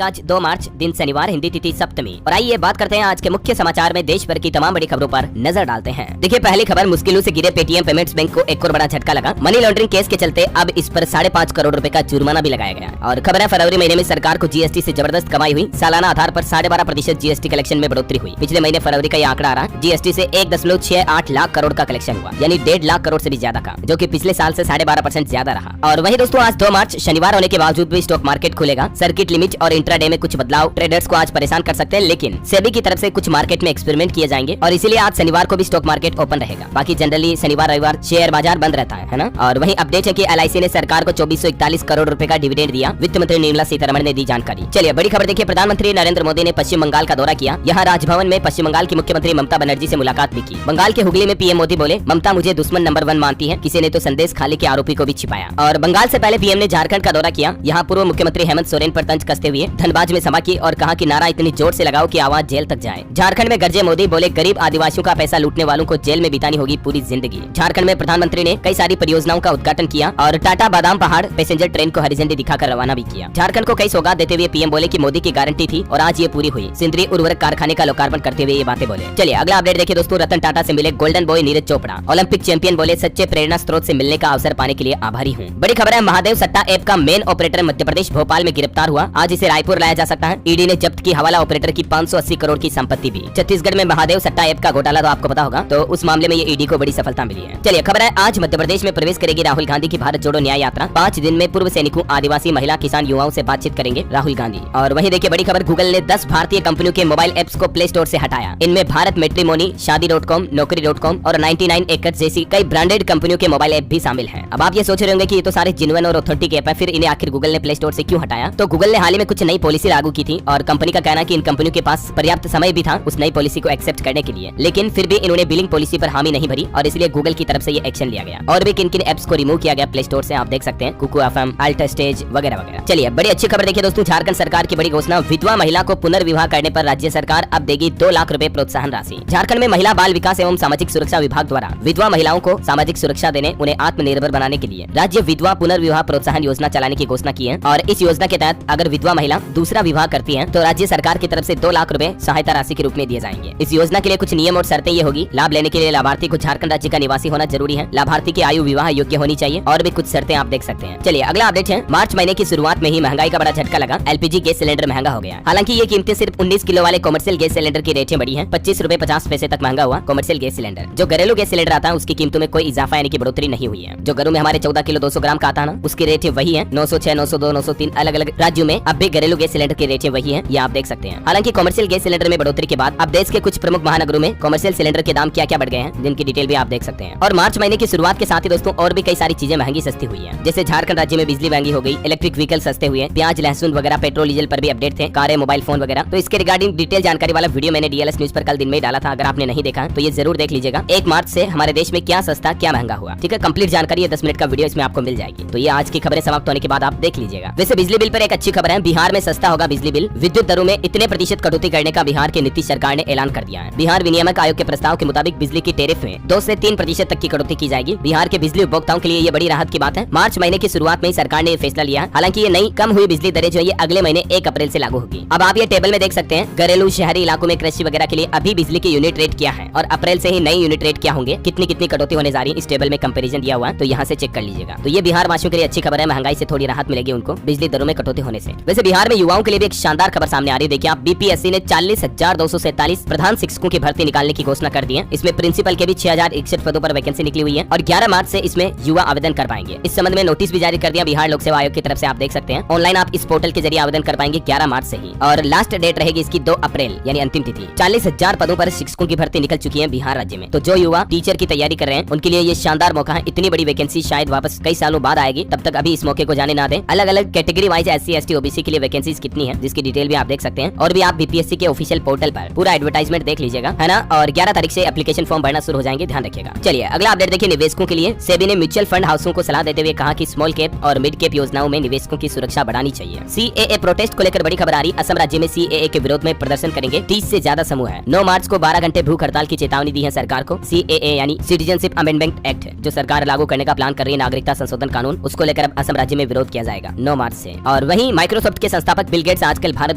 आज 2 मार्च दिन शनिवार, हिंदी तिथि सप्तमी। और आइए बात करते हैं आज के मुख्य समाचार में देश भर की तमाम बड़ी खबरों पर नजर डालते हैं। देखिए, पहली खबर, मुश्किलों से गिरे पेटीएम पेमेंट्स बैंक को एक और बड़ा झटका लगा। मनी लॉन्ड्रिंग केस के चलते अब इस पर 5.5 करोड़ रुपए का जुर्माना भी लगाया गया। और खबर है, फरवरी महीने में सरकार को जीएसटी से जबरदस्त कमाई हुई। सालाना आधार पर 12.5% जीएसटी कलेक्शन में बढ़ोतरी हुई। पिछले महीने फरवरी का ये आंकड़ा आ रहा, जीएसटी से 1.68 लाख करोड़ का कलेक्शन हुआ, यानी 1.5 लाख करोड़ से भी ज्यादा का, जो कि पिछले साल से 12.5% ज्यादा रहा। और वही दोस्तों, आज 2 मार्च शनिवार होने के बावजूद भी स्टॉक मार्केट खुलेगा। सर्किट लिमिट और इंट्राडे में कुछ बदलाव ट्रेडर्स को आज परेशान कर सकते हैं, लेकिन सेबी की तरफ से कुछ मार्केट में एक्सपेरिमेंट किए जाएंगे और इसीलिए आज शनिवार को भी स्टॉक मार्केट ओपन रहेगा। बाकी जनरली शनिवार रविवार शेयर बाजार बंद रहता है ना। और वहीं अपडेट है कि एलआईसी ने सरकार को 2441 करोड़ रुपए का डिविडेंड दिया। वित्त मंत्री निर्मला सीतारमण ने दी जानकारी। चलिए बड़ी खबर देखिए, प्रधानमंत्री नरेंद्र मोदी ने पश्चिम बंगाल का दौरा किया। यहाँ राजभवन में पश्चिम बंगाल की मुख्यमंत्री ममता बनर्जी से मुलाकात भी की। बंगाल के हुगली में पीएम मोदी बोले, ममता मुझे दुश्मन नंबर 1 मानती है, किसी ने तो संदेश खाली के आरोपी को भी छिपाया। और बंगाल से पहले पीएम ने झारखंड का दौरा किया। यहाँ पूर्व मुख्यमंत्री हेमंत सोरेन पर तंज कसते हुए धनबाद में सभा की और कहा कि नारा इतनी जोर से लगाओ कि आवाज जेल तक जाए। झारखंड में गरजे मोदी, बोले गरीब आदिवासियों का पैसा लूटने वालों को जेल में बितानी होगी पूरी जिंदगी। झारखंड में प्रधानमंत्री ने कई सारी परियोजनाओं का उद्घाटन किया और टाटा बादाम पहाड़ पैसेंजर ट्रेन को हरी झंडी दिखाकर रवाना भी किया। झारखंड को कई सौगात देते हुए पीएम बोले कि मोदी की गारंटी थी और आज ये पूरी हुई। सिंदरी उर्वरक कारखाने का लोकार्पण करते हुए ये बातें बोले। चलिए अगला अपडेट देखिए दोस्तों, रतन टाटा से मिले golden boy Neeraj Chopra. Olympic champion बोले, सच्चे प्रेरणा स्रोत से मिलने का अवसर पाने के लिए आभारी हूँ। बड़ी खबर है, महादेव सट्टा ऐप का मेन ऑपरेटर मध्य प्रदेश भोपाल में गिरफ्तार हुआ। आज इसे रायपुर लाया जा सकता है। ईडी ने जब्त की हवाला ऑपरेटर की 580 करोड़ की संपत्ति भी। छत्तीसगढ़ में महादेव सट्टा ऐप का घोटाला तो आपको पता होगा, तो उस मामले में ये ईडी को बड़ी सफलता मिली है। चलिए खबर है, आज मध्य प्रदेश में प्रवेश करेगी राहुल गांधी की भारत जोड़ो न्याय यात्रा। 5 दिन में पूर्व सैनिकों, आदिवासी, महिला, किसान, युवाओं से बातचीत करेंगे राहुल गांधी। और वहीं देखिए बड़ी खबर, गूगल ने 10 भारतीय कंपनियों के मोबाइल एप्स को प्ले स्टोर से हटाया। इनमें भारत मैट्रिमोनी, शादी.com, नौकरी.com और 99 एकर्स जैसी कई ब्रांडेड कंपनियों के मोबाइल ऐप भी शामिल हैं। अब आप ये सोच रहे होंगे कि ये तो सारे जिनवन और ऑथेंटिक ऐप है, फिर इन्हें आखिर गूगल ने प्ले स्टोर से क्यों हटाया? तो गूगल ने हाल ही में कुछ नई पॉलिसी लागू की थी और कंपनी का कहना है कि इन कंपनियों के पास पर्याप्त समय भी था उस नई पॉलिसी को एक्सेप्ट करने के लिए, लेकिन फिर भी इन्होंने बिलिंग पॉलिसी पर हामी नहीं भरी और इसलिए गूगल की तरफ से ये एक्शन लिया गया। और भी किन किन एप्स को रिमूव किया गया प्ले स्टोर से आप देख सकते हैं, कुकू एफएम, अल्टा स्टेज वगैरह वगैरह। चलिए बड़ी अच्छी खबर देखिए दोस्तों, झारखंड सरकार की बड़ी घोषणा, विधवा महिला को पुनर्विवाह करने पर राज्य सरकार अब देगी 2 लाख रुपए प्रोत्साहन राशि। झारखंड में महिला बाल विकास एवं सामाजिक सुरक्षा विभाग द्वारा विधवा महिलाओं को सामाजिक सुरक्षा देने, उन्हें आत्मनिर्भर बनाने के लिए राज्य विधवा पुनर्विवाह प्रोत्साहन योजना चलाने की घोषणा की है। और इस योजना के तहत अगर विधवा महिला दूसरा विवाह करती है तो राज्य सरकार की तरफ से 2 लाख रुपए सहायता राशि के रूप में दिए जाएंगे। इस योजना के लिए कुछ नियम और शर्तें ये होगी, लाभ लेने के लिए लाभार्थी को झारखंड राज्य का निवासी होना जरूरी है, लाभार्थी की आयु विवाह योग्य होनी चाहिए और भी कुछ शर्तें आप देख सकते हैं। चलिए अगला अपडेट है, मार्च महीने की शुरुआत में ही महंगाई का बड़ा झटका लगा। एलपीजी गैस सिलेंडर महंगा हो गया। हालांकि ये कीमतें सिर्फ 19 किलो वाले कॉमर्शियल गैस सिलेंडर की रेटें बढ़ी है। 25 रुपए 50 पैसे तक महंगा हुआ कॉमर्शियल गैस सिलेंडर। जो घरेलू गैस सिलेंडर आता है उसकी कीमतों में कोई इजाफा यानी कि बढ़ोतरी नहीं हुई है। जो घरों में हमारे 14 किलो 200 ग्राम का आता है ना, उसकी रेट वही है। 906, 902, 903 अलग अलग राज्यों में अब भी घरेलू गैस सिलेंडर की रेटें वही है, ये आप देख सकते हैं। हालांकि कॉमर्शियल गैस सिलेंडर में बढ़ोतरी के बाद अब देश के कुछ प्रमुख महानगरों में कॉमर्शियल सिलेंडर के दाम क्या क्या बढ़ गए हैं, जिनकी डिटेल भी आप देख सकते हैं। और मार्च महीने की शुरुआत के साथ ही दोस्तों और भी कई सारी चीजें महंगी सस्ती हुई है। जैसे झारखंड राज्य में बिजली महंगी हो गई, इलेक्ट्रिक व्हीकल सस्ते हुए, प्याज, लहसुन वगैरह, पेट्रोल डीजल पर भी अपडेट थे, कारें, मोबाइल फोन वगैरह। तो इसके रिगार्डिंग डिटेल जानकारी वाला वीडियो मैंने डीएलएस न्यूज पर कल दिन में डाला था, अगर आपने नहीं देखा तो ये जरूर देख लीजिएगा। 1 मार्च से हमारे देश में क्या सस्ता क्या महंगा हुआ, ठीक है। कंप्लीट जानकारी है, 10 मिनट का वीडियो इसमें आपको मिल जाएगी। तो ये आज की खबरें समाप्त होने के बाद आप देख लीजिएगा। वैसे बिजली बिल पर एक अच्छी खबर है, बिहार में सस्ता होगा बिजली बिल। विद्युत दरों में इतने प्रतिशत कटौती करने का बिहार के नीतीश सरकार ने ऐलान कर दिया है। बिहार विनियामक आयोग के प्रस्ताव के मुताबिक बिजली की टैरिफ में 2 से 3% तक की कटौती की जाएगी। बिहार के बिजली उपभोक्ताओं के लिए ये बड़ी राहत की बात है। मार्च महीने की शुरुआत में ही सरकार ने ये फैसला लिया है। हालांकि ये नई कम हुई बिजली दरें जो ये अगले महीने 1 अप्रैल से लागू होगी। अब आप ये टेबल में देख सकते हैं, घरेलू शहरी इलाकों में कृषि वगैरह के लिए अभी बिजली की यूनिट रेट क्या है और अप्रैल से ही नई यूनिट रेट क्या होंगे, कितनी कितनी कटौती होने जा रही है, इस टेबल में कंपैरिजन दिया हुआ है, तो यहाँ से चेक कर लीजिएगा। तो ये बिहार वासियों के लिए अच्छी खबर है, महंगाई से थोड़ी राहत मिलेगी उनको बिजली दरों में कटौती होने से। वैसे बिहार में युवाओं के लिए भी एक शानदार खबर सामने आ रही है। देखिए आप, बीपीएससी ने 40,247 प्रधान शिक्षकों की भर्ती निकालने की घोषणा कर दी है। इसमें प्रिंसिपल के भी 6061 पदों पर वैकेंसी निकली हुई है और 11 मार्च से इसमें युवा आवेदन कर पाएंगे। इस संबंध में नोटिस भी जारी कर दिया बिहार लोक सेवा आयोग की तरफ से, आप देख सकते हैं। ऑनलाइन आप इस पोर्टल के जरिए आवेदन कर पाएंगे 11 मार्च से ही और लास्ट डेट रहेगी इसकी 2 अप्रैल यानी अंतिम तिथि। 40,000 पदों पर शिक्षकों की भर्ती निकल चुकी है बिहार राज्य में। तो जो युवा टीचर की तैयारी कर रहे हैं उनके लिए ये शानदार मौका है। इतनी बड़ी वैकेंसी शायद वापस कई सालों बाद आएगी, तब तक अभी इस मौके को जाने ना दें। अलग अलग category wise SC ST OBC के लिए वैकेंसीज कितनी है जिसकी डिटेल भी आप देख सकते हैं। और भी आप बीपीएससी के ऑफिशियल पोर्टल पर पूरा एडवर्टाइजमेंट देख लीजिएगा, है ना। और 11 तारीख से एप्लीकेशन फॉर्म भरना शुरू हो जाएंगे, ध्यान रखिएगा। चलिए अगला अपडेट देखिए, निवेशकों के लिए सेबी ने म्यूचुअल फंड हाउसों को सलाह देते हुए कहा कि स्मॉल कैप और मिड कैप योजनाओं में निवेशकों की सुरक्षा बढ़ानी चाहिए। CAA प्रोटेस्ट को लेकर बड़ी खबर आ रही, असम राज्य में CAA के विरोध में प्रदर्शन करेंगे 30 से ज्यादा समूह है। 9 मार्च को 12 घंटे भूख हड़ताल की चेतावनी दी है सरकार को। CAA यानी सिटीजनशिप अमेंडमेंट एक्ट जो सरकार लागू करने का प्लान कर रही है, नागरिकता संशोधन कानून, उसको लेकर अब असम राज्य में विरोध किया जाएगा 9 मार्च से। और वहीं माइक्रोसॉफ्ट के संस्थापक बिल गेट्स आजकल भारत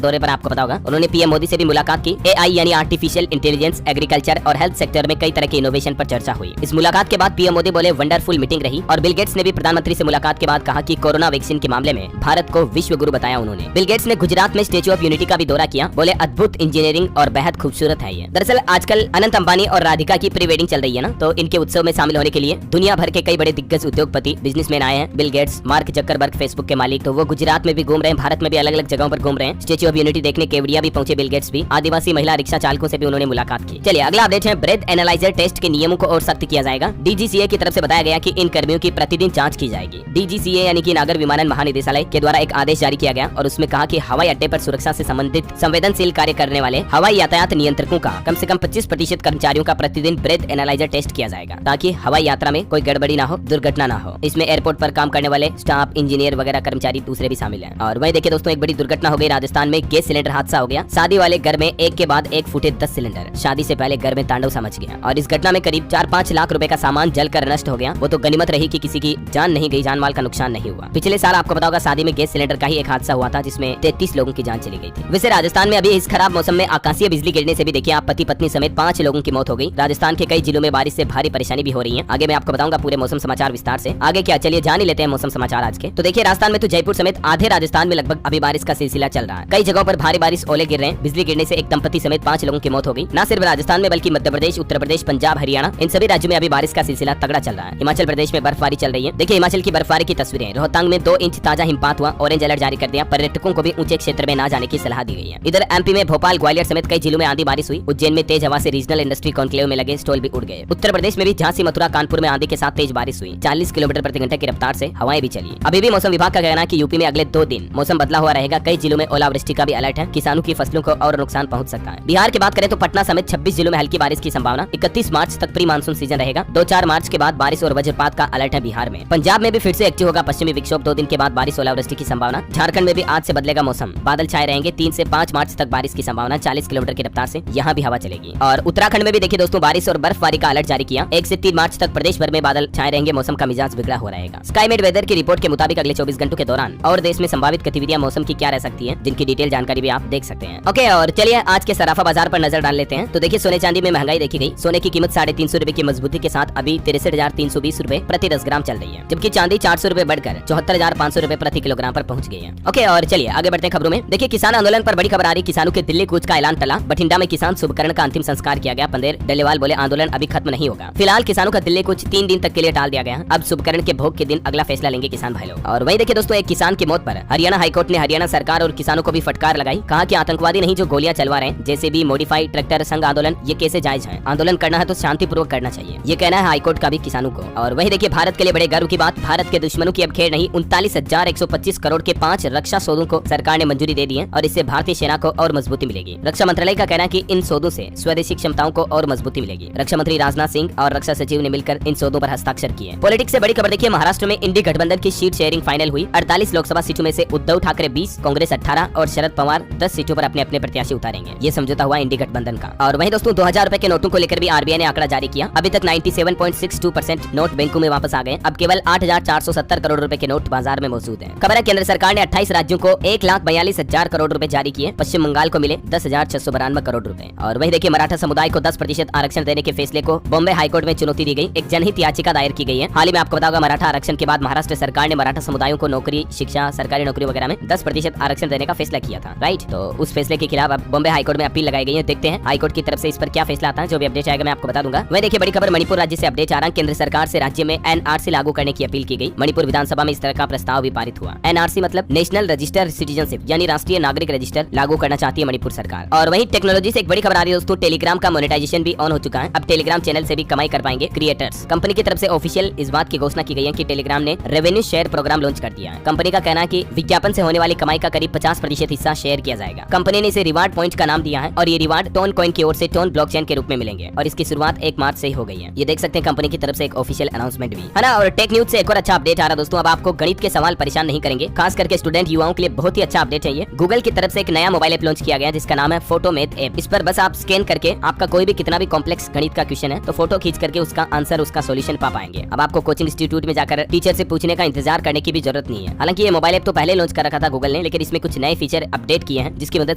दौरे पर, आपको पता होगा। उन्होंने पीएम मोदी से भी मुलाकात की। एआई यानी आर्टिफिशियल इंटेलिजेंस, एग्रीकल्चर और हेल्थ सेक्टर में कई तरह के इनोवेशन पर चर्चा हुई। इस मुलाकात के बाद पीएम मोदी बोले वंडरफुल मीटिंग रही, और बिल गेट्स ने भी प्रधानमंत्री से मुलाकात के बाद कहा कि कोरोना वैक्सीन के मामले में भारत को विश्व गुरु बताया उन्होंने। बिल गेट्स ने गुजरात में स्टेच्यू ऑफ यूनिटी का भी दौरा किया, बोले अद्भुत इंजीनियरिंग और बेहद खूबसूरत है ये। दरअसल आजकल अनंत अंबानी और राधिका की प्री वेडिंग चल रही है ना, तो इनके उत्सव में शामिल होने के लिए दुनिया भर के कई बड़े दिग्गज उद्योगपति, बिजनेसमैन आए हैं। Bill Gates, mark Zuckerberg Facebook के मालिक, तो वो गुजरात में भी घूम रहे हैं, भारत में भी अलग अलग जगहों पर घूम रहे हैं। स्टेच्यू ऑफ यूनिटी देखने केवड़िया भी पहुंचे बिल गेट्स भी। आदिवासी महिला रिक्शा चालकों से भी उन्होंने मुलाकात की। चलिए अगला अपडेट है, ब्रेथ एनालाइजर टेस्ट के नियमों को और सख्त किया जाएगा। डीजीसीए की तरफ से बताया गया कि इन कर्मियों की प्रतिदिन जांच की जाएगी। डीजीसीए यानी कि नागर विमानन महानिदेशालय के द्वारा एक आदेश जारी किया गया, और उसमें कहा कि हवाई अड्डे पर सुरक्षा से संबंधित संवेदनशील कार्य करने वाले हवाई यातायात नियंत्रकों का कम से कम 25% कर्मचारियों का प्रतिदिन ब्रेथ एनालाइजर टेस्ट किया जाएगा, ताकि हवाई यात्रा में कोई गड़बड़ी ना हो, दुर्घटना ना हो। इसमें एयरपोर्ट पर काम करने वाले स्टाफ, इंजीनियर वगैरह कर्मचारी दूसरे भी शामिल हैं। और वही देखिए दोस्तों, एक बड़ी दुर्घटना हो गई राजस्थान में। गैस सिलेंडर हादसा हो गया। शादी वाले घर में एक के बाद एक फूटे 10 सिलेंडर। शादी से पहले घर में तांडव सा मच गया, और इस घटना में करीब 4-5 लाख रुपए का सामान जलकर नष्ट हो गया। वो तो गनीमत रही कि किसी की जान नहीं गई, जान माल का नुकसान नहीं हुआ। पिछले साल आपको पता होगा शादी में गैस सिलेंडर का ही एक हादसा हुआ था, जिसमें 33 लोगों की जान चली गई थी। वैसे राजस्थान में अभी इस खराब मौसम में आकाशीय बिजली गिरने से भी देखिए आप, पति पत्नी समेत 5 लोगों की मौत हो गई। राजस्थान के कई जिलों में बारिश से भारी परेशानी भी हो रही है। आगे मैं आपको बताऊंगा पूरे मौसम समाचार विस्तार से। आगे क्या, चलिए जान ही लेते हैं मौसम समाचार आज के। तो देखिए राजस्थान में तो जयपुर समेत आधे राजस्थान में लगभग अभी बारिश का सिलसिला चल रहा है। कई जगहों पर भारी बारिश, ओले गिर रहे हैं। बिजली गिरने से एक दंपति समेत 5 लोगों की मौत हो गई। न सिर्फ राजस्थान में बल्कि मध्य प्रदेश, उत्तर प्रदेश, पंजाब, हरियाणा, इन सभी राज्यों में अभी बारिश का सिलसिला तगड़ा चल रहा है। हिमाचल प्रदेश में बर्फबारी चल रही है। देखिए हिमाचल की बर्फबारी की तस्वीरें। रोहतांग में 2 इंच ताजा हिमपात हुआ। ऑरेंज अलर्ट जारी कर दिया। पर्यटकों को भी ऊंचे क्षेत्र में न जाने की सलाह दी गई है। इधर एमपी में भोपाल, ग्वालियर समेत कई जिलों में आंधी बारिश हुई। उज्जैन में तेज हवा से रीजनल इंडस्ट्री कॉन्क्लेव में लगे स्टॉल भी उड़ गए। उत्तर प्रदेश में भी झांसी, मथुरा, कानपुर में आंधी के साथ तेज बारिश हुई। 40 किलोमीटर प्रति घंटे की रफ्तार से हवाएं भी चली। अभी भी मौसम विभाग का कहना है कि यूपी में अगले 2 दिन मौसम बदला हुआ रहेगा। कई जिलों में ओलावृष्टि का भी अलर्ट है। किसानों की फसलों को और नुकसान पहुंच सकता है। बिहार की बात करें तो पटना समेत 26 जिलों में हल्की बारिश की संभावना। 31 मार्च तक प्री मानसून सीजन रहेगा। 2-4 मार्च के बाद बारिश और वज्रपात का अलर्ट है बिहार में। पंजाब में भी फिर से एक्टिव होगा पश्चिमी विक्षोभ। 2 दिन के बाद बारिश, ओलावृष्टि की संभावना। झारखंड में भी आज से बदलेगा मौसम, बादल छाए रहेंगे। 3 से 5 मार्च तक बारिश की संभावना। 40 किलोमीटर की रफ्तार से यहाँ भी हवा चलेगी। और उत्तराखंड में भी देखिए दोस्तों बारिश और बर्फबारी का अलर्ट जारी किया। 1 से 3 मार्च तक प्रदेश भर में बादल छाए रहेंगे। मौसम का मिजाज बिगड़ा हो रहेगा। स्काईमेट वेदर की रिपोर्ट के मुताबिक अगले 24 घंटों के दौरान और देश में संभावित गतिविधियां मौसम की क्या रह सकती है, जिनकी डिटेल जानकारी भी आप देख सकते हैं। ओके, और चलिए आज के सराफा बाजार पर नजर डाल लेते हैं। तो देखिए सोने चांदी में महंगाई देखी गई। सोने की कीमत 350 रुपए की मजबूती के साथ अभी 63,320 रुपए प्रति 10 ग्राम चल रही है, जबकि चांदी 400 रुपए बढ़कर 74,500 रुपए प्रति किलोग्राम पर पहुंच गई है। ओके, और चलिए आगे बढ़ते हैं खबरों में। देखिए किसान आंदोलन पर बड़ी खबर आ रही। किसानों के दिल्ली कूच का ऐलान टला। बठिंडा में किसान शुभकरण का अंतिम संस्कार किया गया। पंदेर डलेवाल बोले आंदोलन अभी खत्म नहीं होगा। फिलहाल किसानों का दिल्ली कूच 3 दिन तक के लिए टाल दिया गया। अब शुभकरण के भोग के दिन अगला फैसला लेंगे किसान भाई लोग। और वहीं देखिए दोस्तों, एक किसान की मौत पर हरियाणा हाईकोर्ट ने हरियाणा सरकार और किसानों को भी फटकार लगाई। कहा कि आतंकवादी नहीं जो गोलियां चलवा रहे हैं, जैसे भी मॉडिफाइड ट्रैक्टर संघ आंदोलन, ये कैसे जायज है। आंदोलन करना है तो शांतिपूर्वक करना चाहिए, ये कहना है हाईकोर्ट का भी किसानों को। और वही देखिए भारत के लिए बड़े गर्व की बात, भारत के दुश्मनों की अब खेर नहीं। 39,125 करोड़ के 5 रक्षा सौदों को सरकार ने मंजूरी दे दी है, और इससे भारतीय सेना को और मजबूती मिलेगी। रक्षा मंत्रालय का कहना है कि इन सौदों से स्वदेशी क्षमताओं को और मजबूती मिलेगी। रक्षा मंत्री राजनाथ सिंह और रक्षा सचिव ने मिलकर इन सौदों पर हस्ताक्षर किए। पॉलिटिक्स से बड़ी खबर देखिए, महाराष्ट्र में इंडी गठबंधन की सीट शेयरिंग फाइनल हुई। 48 लोकसभा सीटों में से उद्धव ठाकरे 20, कांग्रेस 18 और शरद पवार 10 सीटों पर अपने अपने प्रत्याशी उतारेंगे। ये समझौता हुआ इंडी गठबंधन का। और वहीं दोस्तों 2000 रुपए के नोटों को लेकर भी आरबीआई ने आंकड़ा जारी किया। अभी तक 97.62% नोट बैंकों में वापस आ गए। अब केवल 8,470 करोड़ रुपए के नोट बाजार में मौजूद हैं। खबर है केंद्र सरकार ने 28 राज्यों को 1,42,000 करोड़ रुपए जारी किए। पश्चिम बंगाल को मिले 10,692 करोड़ रुपए। और वहीं देखिए मराठा समुदाय को 10% आरक्षण देने के फैसले को बॉम्बे हाईकोर्ट में चुनौती दी गई। एक जनहित याचिका दायर की गई है। हाल ही में आपको बताऊंगा मराठा आरक्षण के बाद महाराष्ट्र सरकार ने मराठा समुदायों को नौकरी, शिक्षा, सरकारी नौकरी वगैरह में 10% आरक्षण देने का फैसला किया था, राइट। तो उस फैसले के खिलाफ अब बॉम्बे हाईकोर्ट में अपील लगाई गई है। देखते हैं हाईकोर्ट की तरफ से इस पर क्या फैसला आता है। जो भी अपडेट आएगा मैं आपको बता दूंगा। वहीं देखिए बड़ी खबर, मणिपुर राज्य से अपडेट आ रहा है। केंद्र सरकार से राज्य में एनआरसी लागू करने की अपील की गई। मणिपुर विधानसभा में इस तरह का प्रस्ताव भी पारित हुआ। एनआरसी मतलब नेशनल रजिस्टर सिटीजनशिप, यानी राष्ट्रीय नागरिक रजिस्टर लागू करना चाहती है मणिपुर सरकार। और वहीं टेक्नोलॉजी से एक बड़ी खबर आ रही है दोस्तों, टेलीग्राम का मोनेटाइजेशन भी ऑन हो चुका है। अब टेलीग्राम चैनल से भी कमाई कर पाएंगे क्रिएटर्स। कंपनी की तरफ से ऑफिशियल इस बात की घोषणा की गई है कि टेलीग्राम ने रेवेन्यू शेयर प्रोग्राम लॉन्च कर दिया है। कंपनी का कहना है कि विज्ञापन से होने वाली कमाई का करीब 50% हिस्सा शेयर किया जाएगा। कंपनी ने इसे रिवार्ड पॉइंट का नाम दिया है, और ये रिवार्ड टोन कॉइन की ओर से टोन ब्लॉकचेन के रूप में मिलेंगे, और इसकी शुरुआत 1 मार्च से ही हो गई है। ये देख सकते हैं कंपनी की तरफ से एक ऑफिशियल अनाउंसमेंट भी है ना। और टेक न्यूज से एक और अच्छा अपडेट आ रहा दोस्तों, अब आपको गणित के सवाल परेशान नहीं करेंगे। खास करके स्टूडेंट युवाओं के लिए बहुत ही अच्छा अपडेट है ये। गूगल की तरफ से एक नया मोबाइल ऐप लॉन्च किया गया जिसका नाम है फोटोमेथ ऐप। इस पर बस आप स्कैन करके आपका कोई भी कितना भी कॉम्प्लेक्स गणित का क्वेश्चन है तो फोटो खींच करके उसका आंसर, उसका सॉल्यूशन पा पाएंगे। अब आपको कोचिंग इंस्टीट्यूट में जाकर टीचर से पूछने का इंतजार करने की भी जरूरत नहीं है। हालांकि ये मोबाइल ऐप तो पहले लॉन्च कर रखा था गूगल ने, हैं, लेकिन इसमें कुछ नए फीचर अपडेट किए हैं जिसकी मदद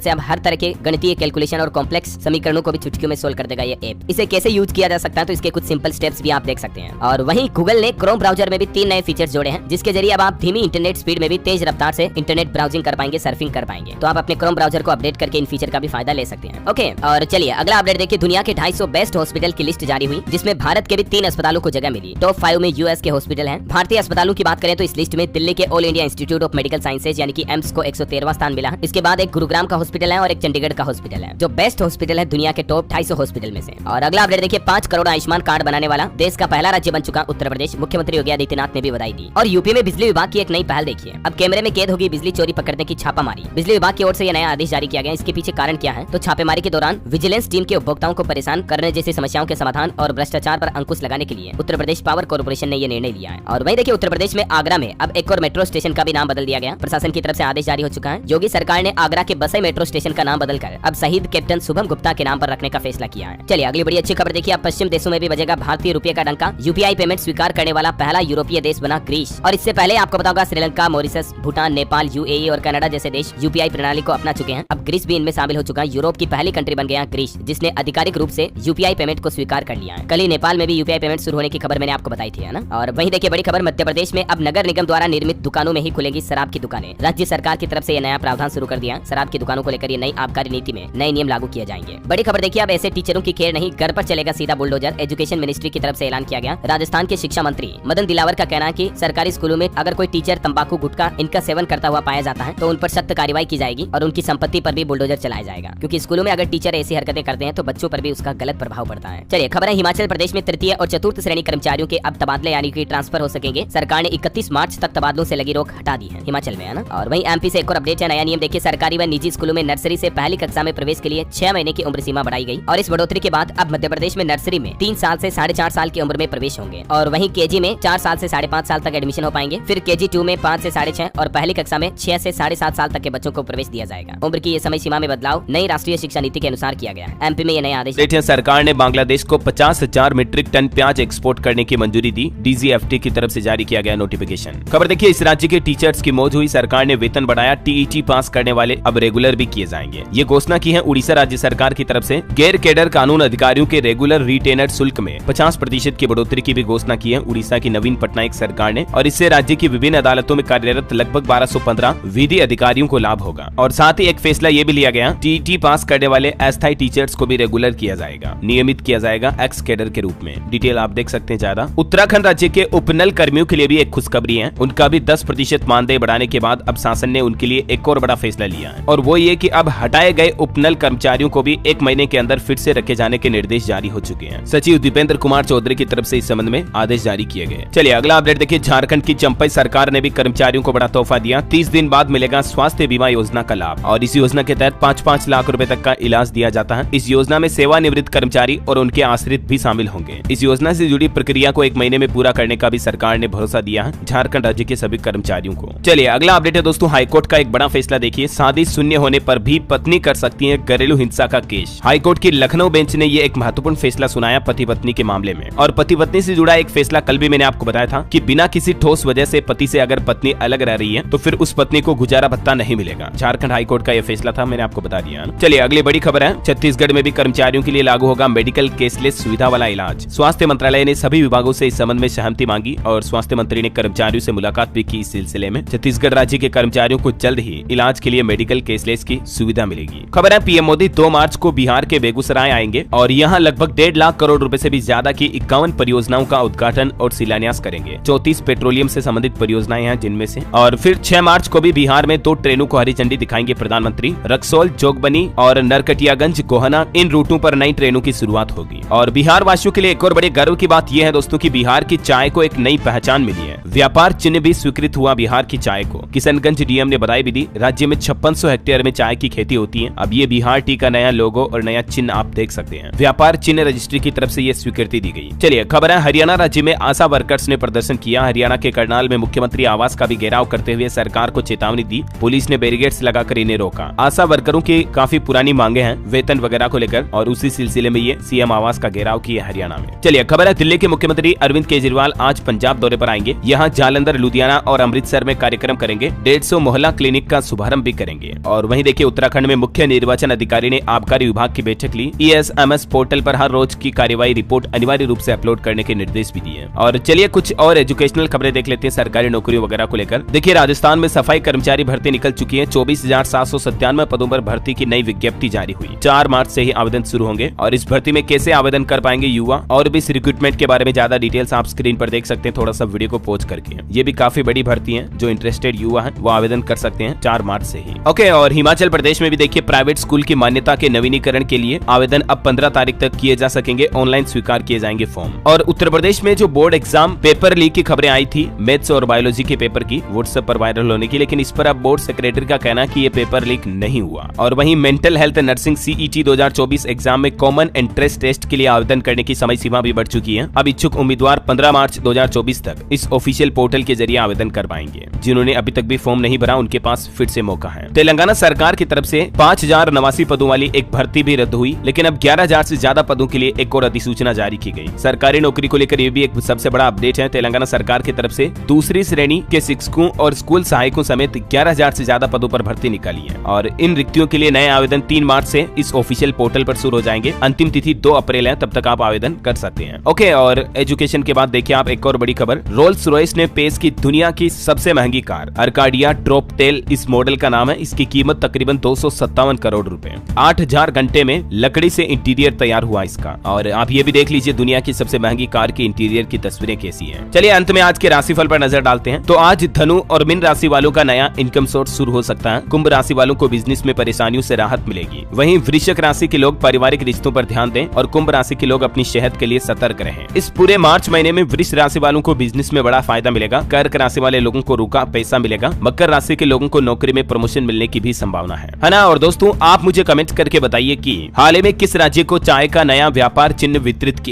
से अब हर तरह के गणितीय कैलकुलेशन और कॉम्प्लेक्स समीकरणों को भी चुटकियों में सोल्व कर देगा ये ऐप। इसे कैसे यूज किया जा सकता है तो इसके कुछ सिंपल स्टेप्स भी आप देख सकते हैं। और वहीं गूगल ने क्रोम ब्राउजर में भी 3 नए फीचर्स जोड़े हैं जिसके जरिए अब आप धीमी इंटरनेट स्पीड में भी तेज रफ्तार से इंटरनेट ब्राउजिंग कर पाएंगे, सर्फिंग कर पाएंगे। तो आप अपने क्रोम ब्राउजर को अपडेट करके इन फीचर का भी फायदा ले सकते हैं। ओके, और चलिए अगला अपडेट देखिए। दुनिया के 250 बेस्ट हॉस्पिटल की लिस्ट जारी हुई जिसमें भारत के भी 3 अस्पतालों को जगह मिली। टॉप 5 में यूएस के हॉस्पिटल हैं। भारतीय अस्पतालों की बात करें तो इस लिस्ट में दिल्ली के all India institute of medical sciences यानी कि एम्स को 113वां स्थान मिला। इसके बाद एक गुरुग्राम का हॉस्पिटल है और एक चंडीगढ़ का हॉस्पिटल है जो बेस्ट हॉस्पिटल है दुनिया के टॉप 250 हॉस्पिटल में से। और अगला अपडेट देखिए, 5 करोड़ आयुष्मान कार्ड बनाने वाला देश का पहला राज्य बन चुका उत्तर प्रदेश। मुख्यमंत्री योगी आदित्यनाथ ने भी बधाई दी। और यूपी में बिजली विभाग की एक नई पहल देखिए। अब कैमरे में कैद होगी बिजली चोरी पकड़ने की छापामारी। बिजली विभाग की ओर से यह नया आदेश जारी किया गया। इसके पीछे कारण क्या है तो छापेमारी के दौरान विजिलेंस टीम के उपभोक्ताओं को परेशान करने जैसी समस्याओं के समाधान और भ्रष्टाचार पर अंकुश लगाने के लिए उत्तर प्रदेश पावर कॉर्पोरेशन ने यह निर्णय लिया है। और वहीं देखिए, उत्तर प्रदेश में आगरा में अब एक और मेट्रो स्टेशन का भी नाम बदल दिया गया। प्रशासन की तरफ से आदेश जारी हो चुका है। योगी सरकार ने आगरा के बसई मेट्रो स्टेशन का नाम बदलकर अब शहीद कैप्टन शुभम गुप्ता के नाम पर रखने का फैसला किया है। चलिए अगली बड़ी अच्छी खबर देखिए। अब पश्चिम देशों में भी बजेगा भारतीय रुपये का डंका। यूपीआई पेमेंट स्वीकार करने वाला पहला यूरोपीय देश बना ग्रीस। और इससे पहले आपको पता होगा श्रीलंका, मॉरिशस, भूटान, नेपाल, यूएई और कनाडा जैसे देश यूपीआई प्रणाली को अपना चुके हैं। अब ग्रीस भी इनमें शामिल हो चुका है। यूरोप की पहली कंट्री बन गया ग्रीस जिसने आधिकारिक रूप से यूपीआई पेमेंट को स्वीकार कर लिया है। कल ही नेपाल में भी यूपीआई पेमेंट शुरू होने की खबर मैंने आपको बताई थी, है ना। और वहीं देखिए बड़ी खबर, मध्य प्रदेश में अब नगर निगम द्वारा निर्मित दुकानों में ही खुलेंगी शराब की दुकानें। राज्य सरकार की तरफ से यह नया प्रावधान शुरू कर दिया। शराब की दुकानों को लेकर ये नई आबकारी नीति में नए नियम लागू किए जाएंगे। बड़ी खबर देखिए, अब ऐसे टीचरों की खेर नहीं, घर पर चलेगा सीधा बुलडोजर। एजुकेशन मिनिस्ट्री की तरफ से ऐलान किया गया। राजस्थान के शिक्षा मंत्री मदन दिलावर का कहना है कि सरकारी स्कूलों में अगर कोई टीचर तंबाकू, गुटखा इनका सेवन करता हुआ पाया जाता है तो उन पर सख्त कार्रवाई की जाएगी और उनकी संपत्ति पर भी बुलडोजर चलाया जाएगा। क्योंकि स्कूलों में अगर टीचर ऐसी हरकतें करते हैं तो बच्चों पर भी उसका गलत प्रभाव पड़ता है। चलिए खबर है, हिमाचल प्रदेश में तृतीय और चतुर्थ श्रेणी कर्मचारियों के अब तबादले यानी कि ट्रांसफर हो सकेंगे। सरकार ने 31 मार्च तक तबादलों से लगी रोक हटा दी है हिमाचल में, है ना। और वहीं एमपी से एक और अपडेट है। नया नियम देखिए, सरकारी व निजी स्कूलों में नर्सरी से पहली कक्षा में प्रवेश के लिए 6 महीने की उम्र सीमा बढ़ाई गई। और इस बढ़ोतरी के बाद अब मध्य प्रदेश में नर्सरी में 3 साल से 4.5 साल की उम्र में प्रवेश होंगे। और वहीं केजी में 4 साल से 5.5 साल तक एडमिशन हो पाएंगे। फिर केजी 2 में 5 से 6.5 और पहली कक्षा में 6 से 7.5 साल तक के बच्चों को प्रवेश दिया जाएगा। उम्र की ये समय सीमा में बदलाव नई राष्ट्रीय शिक्षा नीति के अनुसार किया गया है। एमपी में ये नया आदेश। सरकार ने बांग्लादेश को 50,000 मीट्रिक टन प्याज एक्सपोर्ट करने की मंजूरी दी। डीजीएफटी की तरफ से जारी किया गया नोटिफिकेशन। खबर देखिए, इस राज्य के टीचर्स की मौज हुई। सरकार ने वेतन बढ़ाया। टीईटी पास करने वाले अब रेगुलर भी किए जाएंगे। ये घोषणा की है उड़ीसा राज्य सरकार की तरफ से। गैर कैडर कानून अधिकारियों के रेगुलर रिटेनर शुल्क में 50% की बढ़ोतरी की भी घोषणा की है उड़ीसा की नवीन पटनायक सरकार ने। और इससे राज्य की विभिन्न अदालतों में कार्यरत लगभग 1215 विधि अधिकारियों को लाभ होगा। और साथ ही एक फैसला ये भी लिया गया, टीईटी पास करने वाले अस्थायी टीचर्स को भी रेगुलर किया जाएगा, नियमित किया जाएगा एक्स कैडर के रूप में। डिटेल आप देख सकते हैं ज्यादा। उत्तराखंड राज्य के उपनल कर्मियों के लिए भी एक खुशखबरी है। उनका भी 10% मानदेय बढ़ाने के बाद अब शासन ने उनके लिए एक और बड़ा फैसला लिया है। और वो ये कि अब हटाए गए उपनल कर्मचारियों को भी 1 महीने के अंदर फिर से रखे जाने के निर्देश जारी हो चुके हैं। सचिव दीपेंद्र कुमार चौधरी की तरफ से इस संबंध में आदेश जारी किए गए। चलिए अगला अपडेट देखिए। झारखंड की चंपई सरकार ने भी कर्मचारियों को बड़ा तोहफा दिया। 30 दिन बाद मिलेगा स्वास्थ्य बीमा योजना का लाभ। और इस योजना के तहत 5-5 लाख रुपए तक का इलाज दिया जाता है। इस योजना में सेवानिवृत्त कर्मचारी और उनके आश्रित भी शामिल होंगे। इस योजना से जुड़ी प्रक्रिया को 1 महीने में पूरा करने का भी सरकार ने भरोसा दिया है झारखंड राज्य के सभी कर्मचारियों को। चलिए अगला अपडेट है दोस्तों, हाईकोर्ट का एक बड़ा फैसला देखिए। शादी शून्य होने पर भी पत्नी कर सकती है घरेलू हिंसा का केस। हाईकोर्ट की लखनऊ बेंच ने ये एक महत्वपूर्ण फैसला सुनाया पति पत्नी के मामले में। और पति पत्नी से जुड़ा एक फैसला कल भी मैंने आपको बताया था कि बिना किसी ठोस वजह से पति से अगर पत्नी अलग रह रही है तो फिर उस पत्नी को गुजारा भत्ता नहीं मिलेगा। झारखंड हाईकोर्ट का यह फैसला था, मैंने आपको बता दिया। चलिए अगली बड़ी खबर है, छत्तीसगढ़ में भी कर्मचारियों के लिए लागू होगा मेडिकल केसलेस सुविधा वाला इलाज। स्वास्थ्य मंत्रालय ने सभी विभागों से इस संबंध में सहमति मांगी और स्वास्थ्य मंत्री ने कर्मचारियों से मुलाकात भी की। इस सिलसिले में छत्तीसगढ़ राज्य के कर्मचारियों को जल्द ही इलाज के लिए मेडिकल केसलेस की सुविधा मिलेगी। खबर है, पीएम मोदी 2 मार्च को बिहार के बेगूसराय आएंगे और यहाँ लगभग 1.5 लाख करोड़ रुपए से भी ज्यादा की 51 परियोजनाओं का उद्घाटन और शिलान्यास करेंगे। 34 पेट्रोलियम से संबंधित परियोजनाएं हैं जिनमें से। और फिर 6 मार्च को भी बिहार में 2 ट्रेनों को हरी झंडी दिखाएंगे प्रधानमंत्री। रक्सौल, जोगबनी और नरकटियागंज, गोहना, इन रूटों पर नई ट्रेनों की शुरुआत होगी। और बिहार वासियों के लिए एक और बड़े गर्व की बात यह है दोस्तों कि बिहार की चाय को एक नई पहचान मिली है। व्यापार चिन्ह भी स्वीकृत हुआ बिहार की चाय को। किशनगंज डीएम ने बधाई भी दी। राज्य में 5600 हेक्टेयर में चाय की खेती होती है। अब ये बिहार टी का नया लोगो और नया चिन्ह आप देख सकते हैं। व्यापार चिन्ह रजिस्ट्री की तरफ से ये स्वीकृति दी गई। चलिए खबर है, हरियाणा राज्य में आशा वर्कर्स ने प्रदर्शन किया। हरियाणा के करनाल में मुख्यमंत्री आवास का भी घेराव करते हुए सरकार को चेतावनी दी। पुलिस ने बैरिकेड्स लगाकर इन्हें रोका। आशा वर्करों की काफी पुरानी मांगे हैं वेतन वगैरह को लेकर और उसी सिलसिले में ये सीएम आवास का घेराव किया हरियाणा में। चलिए खबर है, दिल्ली के मुख्यमंत्री अरविंद केजरीवाल आज पंजाब दौरे पर आएंगे। यहाँ जालंधर, लुधियाना और अमृतसर में कार्यक्रम करेंगे। 150 मोहल्ला क्लिनिक का शुभारंभ भी करेंगे। और वहीं देखिए उत्तराखंड में मुख्य निर्वाचन अधिकारी ने आबकारी विभाग की बैठक ली। ESMS पोर्टल पर हर रोज की कार्यवाही रिपोर्ट अनिवार्य रूप से अपलोड करने के निर्देश भी दिए। और चलिए कुछ और एजुकेशनल खबरें देख लेते हैं सरकारी नौकरियों वगैरह को लेकर। देखिए राजस्थान में सफाई कर्मचारी भर्ती निकल चुकी है। 24,797 पदों पर भर्ती की नई विज्ञप्ति जारी हुई। 4 मार्च से ही आवेदन शुरू होंगे। और इस भर्ती में कैसे आवेदन कर पाएंगे युवा, और भी इस रिक्रूटमेंट के बारे में ज्यादा डिटेल्स आप स्क्रीन पर देख सकते हैं, थोड़ा सा वीडियो को पॉज करके। ये भी काफी बड़ी भर्ती है, जो इंटरेस्टेड युवा है वो आवेदन कर सकते हैं 4 मार्च से ही। ओके, और हिमाचल प्रदेश में भी देखिए प्राइवेट स्कूल की मान्यता के नवीनीकरण के लिए आवेदन अब 15 तारीख तक किए जा सकेंगे। ऑनलाइन स्वीकार किए जाएंगे फॉर्म। और उत्तर प्रदेश में जो बोर्ड एग्जाम पेपर लीक की खबरें आई थी मैथ्स और बायोलॉजी के पेपर की व्हाट्सएप पर वायरल होने की, लेकिन इस पर अब बोर्ड सेक्रेटरी का कहना कि ये पेपर लीक नहीं हुआ। और वहीं mental health nursing CET 2024 exam में कॉमन एंट्रेंस टेस्ट के लिए आवेदन करने की समय सीमा भी बढ़ चुकी है। अब इच्छुक उम्मीदवार 15 मार्च 2024 तक इस ऑफिशियल पोर्टल के जरिए आवेदन कर पाएंगे। जिन्होंने अभी तक भी फॉर्म नहीं भरा उनके पास फिर से मौका है। तेलंगाना सरकार की तरफ से 5089 पदों वाली एक भर्ती भी रद्द हुई, लेकिन अब 11,000 से ज्यादा पदों के लिए एक और अधिसूचना जारी की गई। सरकारी नौकरी को लेकर ये भी एक सबसे बड़ा अपडेट है। तेलंगाना सरकार की तरफ से दूसरी श्रेणी के शिक्षकों और स्कूल सहायकों समेत 11,000 से ज्यादा पदों पर भर्ती निकाली है। और इन रिक्तियों के लिए नए आवेदन 3 मार्च से इस ऑफिशियल पोर्टल पर शुरू हो जाएंगे। अंतिम तिथि 2 अप्रैल है, तब तक आप आवेदन कर सकते हैं। ओके, और एजुकेशन के बाद देखिए आप एक और बड़ी खबर। रोल्स रॉयस ने पेश की दुनिया की सबसे महंगी कार अर्काडिया ड्रॉपटेल इस मॉडल का नाम है। इसकी कीमत तकरीबन 257 करोड़ रुपए। 8000 घंटे में लकड़ी से इंटीरियर तैयार हुआ इसका। और आप ये भी देख लीजिए दुनिया की सबसे महंगी कार की इंटीरियर की तस्वीरें कैसी हैं। चलिए अंत में आज के राशिफल पर नजर डालते हैं। तो आज धनु और मीन राशि वालों का नया इनकम सोर्स शुरू हो सकता है। कुंभ राशि वालों को बिजनेस में परेशानियों से राहत मिलेगी। वहीं वृश्चिक राशि के लोग पारिवारिक रिश्तों पर ध्यान दें और कुंभ राशि के लोग अपनी सेहत के लिए सतर्क रहें। इस पूरे मार्च महीने में वृश्चिक राशि वालों को बिजनेस में बड़ा फायदा मिलेगा। कर्क राशि वाले लोगों को रुका पैसा मिलेगा। मकर राशि के लोगों को नौकरी में प्रमोशन मिलने की भी संभावना है ना। और दोस्तों आप मुझे कमेंट करके बताइए कि हाल ही में किस राज्य को चाय का नया व्यापार चिन्ह वितरित किया